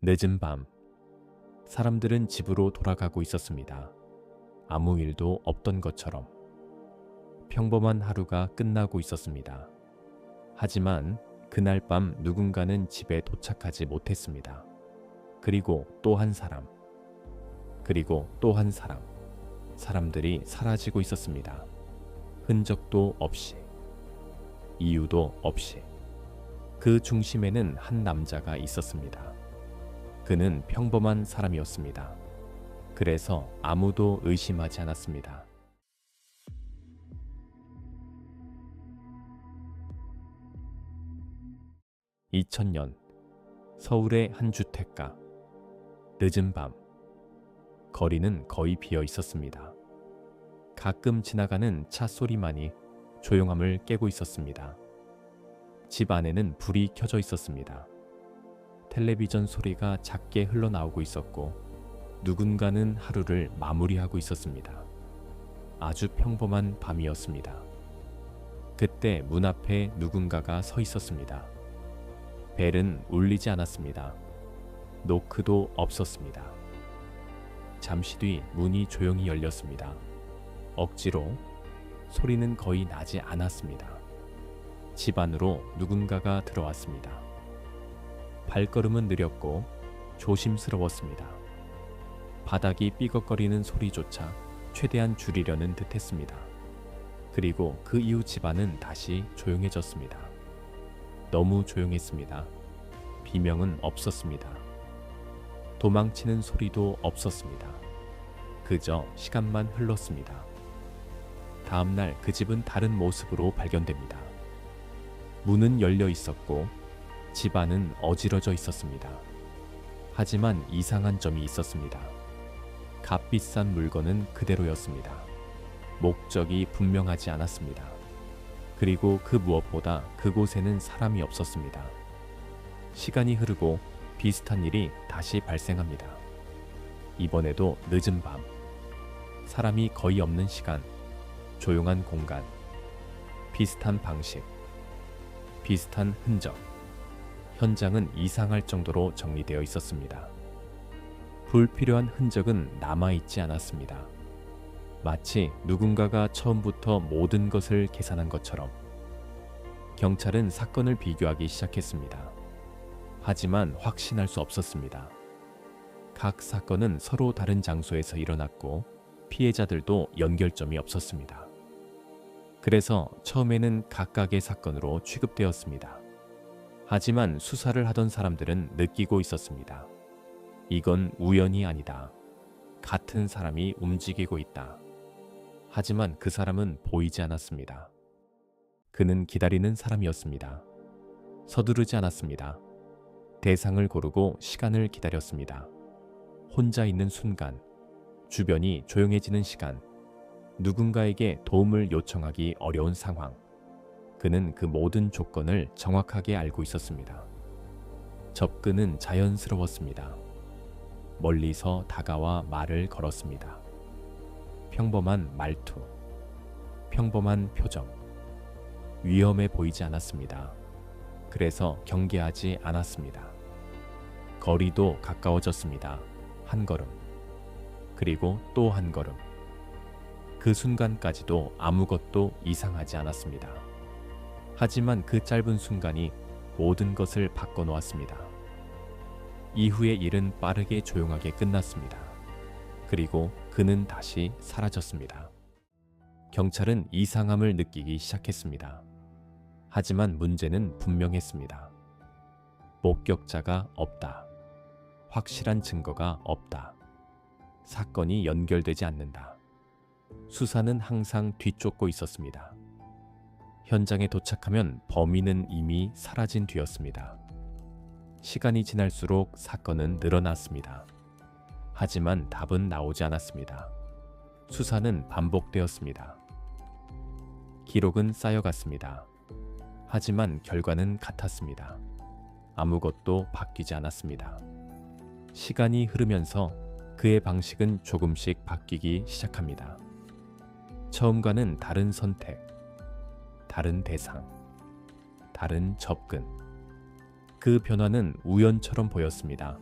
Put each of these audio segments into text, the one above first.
늦은 밤, 사람들은 집으로 돌아가고 있었습니다. 아무 일도 없던 것처럼. 평범한 하루가 끝나고 있었습니다. 하지만 그날 밤 누군가는 집에 도착하지 못했습니다. 그리고 또 한 사람, 그리고 또 한 사람, 사람들이 사라지고 있었습니다. 흔적도 없이, 이유도 없이. 그 중심에는 한 남자가 있었습니다. 그는 평범한 사람이었습니다. 그래서 아무도 의심하지 않았습니다. 2000년 서울의 한 주택가. 늦은 밤, 거리는 거의 비어 있었습니다. 가끔 지나가는 차 소리만이 조용함을 깨고 있었습니다. 집 안에는 불이 켜져 있었습니다. 텔레비전 소리가 작게 흘러나오고 있었고 누군가는 하루를 마무리하고 있었습니다. 아주 평범한 밤이었습니다. 그때 문 앞에 누군가가 서 있었습니다. 벨은 울리지 않았습니다. 노크도 없었습니다. 잠시 뒤 문이 조용히 열렸습니다. 억지로. 소리는 거의 나지 않았습니다. 집 안으로 누군가가 들어왔습니다. 발걸음은 느렸고 조심스러웠습니다. 바닥이 삐걱거리는 소리조차 최대한 줄이려는 듯했습니다. 그리고 그 이후 집안은 다시 조용해졌습니다. 너무 조용했습니다. 비명은 없었습니다. 도망치는 소리도 없었습니다. 그저 시간만 흘렀습니다. 다음날 그 집은 다른 모습으로 발견됩니다. 문은 열려 있었고 집 안은 어지러져 있었습니다. 하지만 이상한 점이 있었습니다. 값비싼 물건은 그대로였습니다. 목적이 분명하지 않았습니다. 그리고 그 무엇보다 그곳에는 사람이 없었습니다. 시간이 흐르고 비슷한 일이 다시 발생합니다. 이번에도 늦은 밤, 사람이 거의 없는 시간, 조용한 공간, 비슷한 방식, 비슷한 흔적. 현장은 이상할 정도로 정리되어 있었습니다. 불필요한 흔적은 남아있지 않았습니다. 마치 누군가가 처음부터 모든 것을 계산한 것처럼. 경찰은 사건을 비교하기 시작했습니다. 하지만 확신할 수 없었습니다. 각 사건은 서로 다른 장소에서 일어났고 피해자들도 연결점이 없었습니다. 그래서 처음에는 각각의 사건으로 취급되었습니다. 하지만 수사를 하던 사람들은 느끼고 있었습니다. 이건 우연이 아니다. 같은 사람이 움직이고 있다. 하지만 그 사람은 보이지 않았습니다. 그는 기다리는 사람이었습니다. 서두르지 않았습니다. 대상을 고르고 시간을 기다렸습니다. 혼자 있는 순간, 주변이 조용해지는 시간, 누군가에게 도움을 요청하기 어려운 상황. 그는 그 모든 조건을 정확하게 알고 있었습니다. 접근은 자연스러웠습니다. 멀리서 다가와 말을 걸었습니다. 평범한 말투, 평범한 표정. 위험해 보이지 않았습니다. 그래서 경계하지 않았습니다. 거리도 가까워졌습니다. 한 걸음, 그리고 또 한 걸음. 그 순간까지도 아무것도 이상하지 않았습니다. 하지만 그 짧은 순간이 모든 것을 바꿔놓았습니다. 이후의 일은 빠르게 조용하게 끝났습니다. 그리고 그는 다시 사라졌습니다. 경찰은 이상함을 느끼기 시작했습니다. 하지만 문제는 분명했습니다. 목격자가 없다. 확실한 증거가 없다. 사건이 연결되지 않는다. 수사는 항상 뒤쫓고 있었습니다. 현장에 도착하면 범인은 이미 사라진 뒤였습니다. 시간이 지날수록 사건은 늘어났습니다. 하지만 답은 나오지 않았습니다. 수사는 반복되었습니다. 기록은 쌓여갔습니다. 하지만 결과는 같았습니다. 아무것도 바뀌지 않았습니다. 시간이 흐르면서 그의 방식은 조금씩 바뀌기 시작합니다. 처음과는 다른 선택, 다른 대상, 다른 접근. 그 변화는 우연처럼 보였습니다.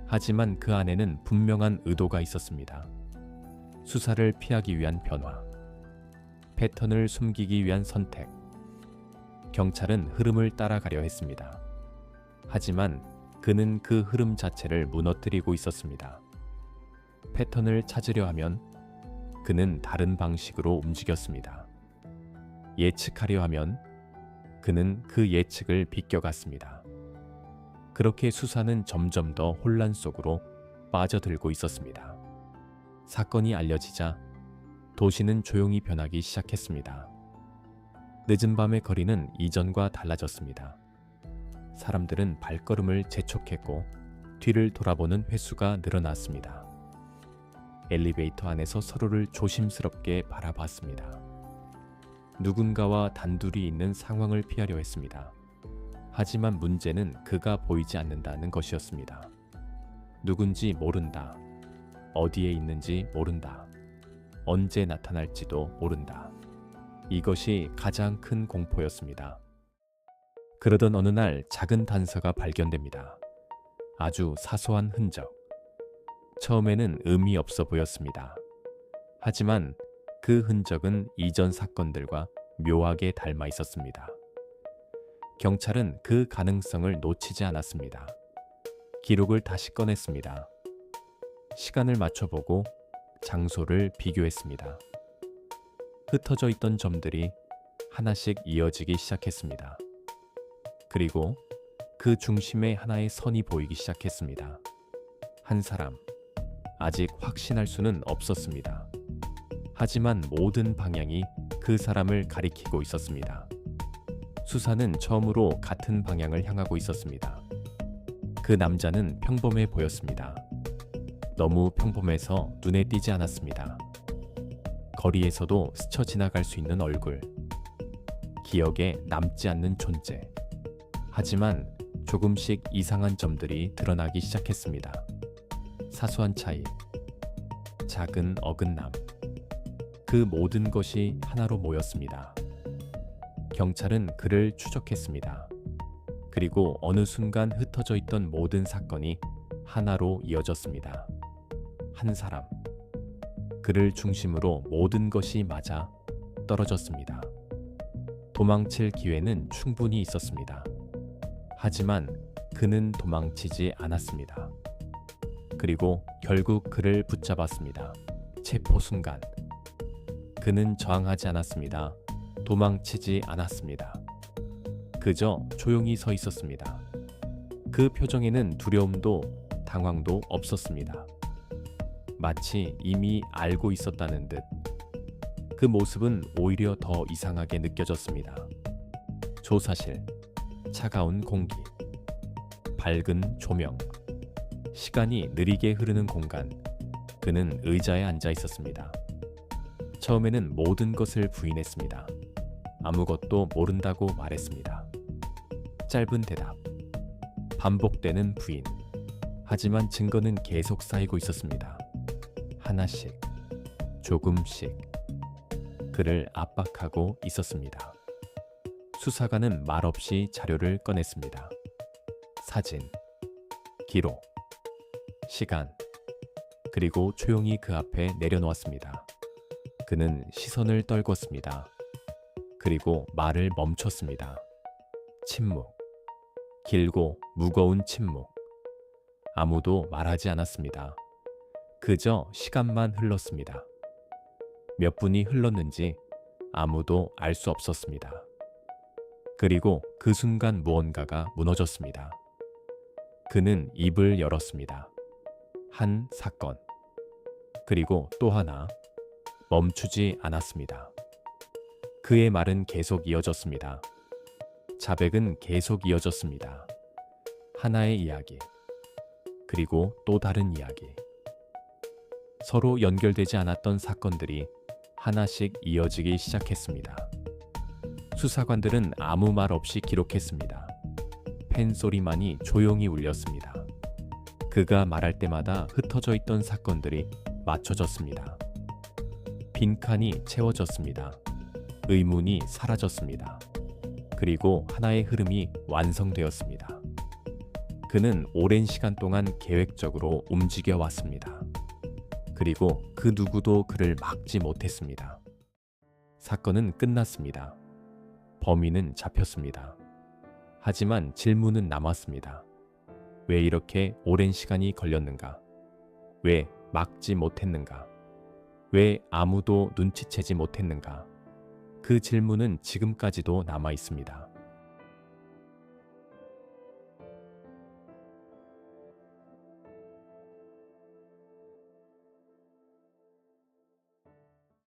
하지만 그 안에는 분명한 의도가 있었습니다. 수사를 피하기 위한 변화, 패턴을 숨기기 위한 선택. 경찰은 흐름을 따라가려 했습니다. 하지만 그는 그 흐름 자체를 무너뜨리고 있었습니다. 패턴을 찾으려 하면 그는 다른 방식으로 움직였습니다. 예측하려 하면 그는 그 예측을 비껴갔습니다. 그렇게 수사는 점점 더 혼란 속으로 빠져들고 있었습니다. 사건이 알려지자 도시는 조용히 변하기 시작했습니다. 늦은 밤의 거리는 이전과 달라졌습니다. 사람들은 발걸음을 재촉했고 뒤를 돌아보는 횟수가 늘어났습니다. 엘리베이터 안에서 서로를 조심스럽게 바라봤습니다. 누군가와 단둘이 있는 상황을 피하려 했습니다. 하지만 문제는 그가 보이지 않는다는 것이었습니다. 누군지 모른다. 어디에 있는지 모른다. 언제 나타날지도 모른다. 이것이 가장 큰 공포였습니다. 그러던 어느 날 작은 단서가 발견됩니다. 아주 사소한 흔적. 처음에는 의미 없어 보였습니다. 하지만 그 흔적은 이전 사건들과 묘하게 닮아 있었습니다. 경찰은 그 가능성을 놓치지 않았습니다. 기록을 다시 꺼냈습니다. 시간을 맞춰보고 장소를 비교했습니다. 흩어져 있던 점들이 하나씩 이어지기 시작했습니다. 그리고 그 중심에 하나의 선이 보이기 시작했습니다. 한 사람. 아직 확신할 수는 없었습니다. 하지만 모든 방향이 그 사람을 가리키고 있었습니다. 수사는 처음으로 같은 방향을 향하고 있었습니다. 그 남자는 평범해 보였습니다. 너무 평범해서 눈에 띄지 않았습니다. 거리에서도 스쳐 지나갈 수 있는 얼굴, 기억에 남지 않는 존재. 하지만 조금씩 이상한 점들이 드러나기 시작했습니다. 사소한 차이, 작은 어긋남, 그 모든 것이 하나로 모였습니다. 경찰은 그를 추적했습니다. 그리고 어느 순간 흩어져 있던 모든 사건이 하나로 이어졌습니다. 한 사람, 그를 중심으로 모든 것이 맞아 떨어졌습니다. 도망칠 기회는 충분히 있었습니다. 하지만 그는 도망치지 않았습니다. 그리고 결국 그를 붙잡았습니다. 체포 순간. 그는 저항하지 않았습니다. 도망치지 않았습니다. 그저 조용히 서 있었습니다. 그 표정에는 두려움도 당황도 없었습니다. 마치 이미 알고 있었다는 듯. 그 모습은 오히려 더 이상하게 느껴졌습니다. 조사실, 차가운 공기, 밝은 조명, 시간이 느리게 흐르는 공간. 그는 의자에 앉아 있었습니다. 처음에는 모든 것을 부인했습니다. 아무것도 모른다고 말했습니다. 짧은 대답, 반복되는 부인. 하지만 증거는 계속 쌓이고 있었습니다. 하나씩, 조금씩 그를 압박하고 있었습니다. 수사관은 말없이 자료를 꺼냈습니다. 사진, 기록, 시간, 그리고 조용히 그 앞에 내려놓았습니다. 그는 시선을 떨궜습니다. 그리고 말을 멈췄습니다. 침묵, 길고 무거운 침묵. 아무도 말하지 않았습니다. 그저 시간만 흘렀습니다. 몇 분이 흘렀는지 아무도 알 수 없었습니다. 그리고 그 순간 무언가가 무너졌습니다. 그는 입을 열었습니다. 한 사건, 그리고 또 하나. 멈추지 않았습니다. 그의 말은 계속 이어졌습니다. 자백은 계속 이어졌습니다. 하나의 이야기, 그리고 또 다른 이야기. 서로 연결되지 않았던 사건들이 하나씩 이어지기 시작했습니다. 수사관들은 아무 말 없이 기록했습니다. 펜 소리만이 조용히 울렸습니다. 그가 말할 때마다 흩어져 있던 사건들이 맞춰졌습니다. 빈칸이 채워졌습니다. 의문이 사라졌습니다. 그리고 하나의 흐름이 완성되었습니다. 그는 오랜 시간 동안 계획적으로 움직여 왔습니다. 그리고 그 누구도 그를 막지 못했습니다. 사건은 끝났습니다. 범인은 잡혔습니다. 하지만 질문은 남았습니다. 왜 이렇게 오랜 시간이 걸렸는가? 왜 막지 못했는가? 왜 아무도 눈치채지 못했는가? 그 질문은 지금까지도 남아 있습니다.